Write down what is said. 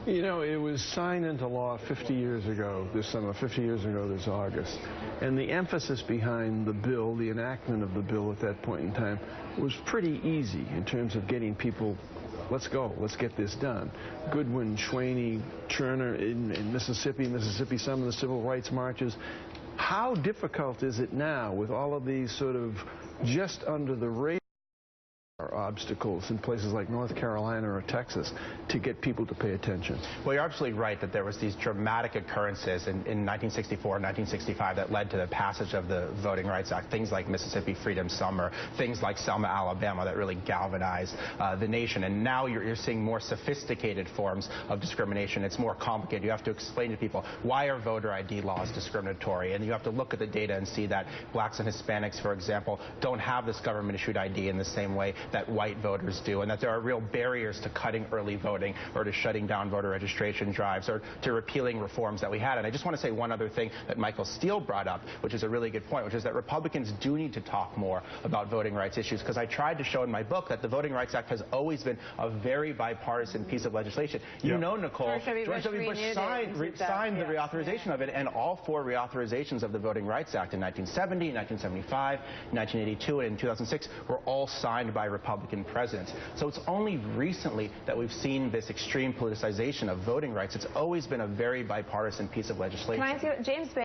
You know, it was signed into law 50 years ago this summer, 50 years ago this August. And the emphasis behind the bill, the enactment of the bill at that point in time, was pretty easy in terms of getting people, let's go, let's get this done. Goodwin, Schwaney, Turner in Mississippi, some of the civil rights marches. How difficult is it now with all of these sort of just under the radar obstacles in places like North Carolina or Texas to get people to pay attention? Well, you're absolutely right that there was these dramatic occurrences in 1964 and 1965 that led to the passage of the Voting Rights Act, things like Mississippi Freedom Summer, things like Selma, Alabama, that really galvanized the nation. And now you're seeing more sophisticated forms of discrimination. It's more complicated. You have to explain to people, why are voter ID laws discriminatory? And you have to look at the data and see that blacks and Hispanics, for example, don't have this government-issued ID in the same way that white voters do, and that there are real barriers to cutting early voting or to shutting down voter registration drives or to repealing reforms that we had. And I just want to say one other thing that Michael Steele brought up, which is a really good point, which is that Republicans do need to talk more about voting rights issues, because I tried to show in my book that the Voting Rights Act has always been a very bipartisan piece of legislation. You know, Nicole, George W. Bush signed the reauthorization of it, and all 4 reauthorizations of the Voting Rights Act in 1970, 1975, 1982, and in 2006 were all signed by Republican presidents. So it's only recently that we've seen this extreme politicization of voting rights. It's always been a very bipartisan piece of legislation. Can I ask you, James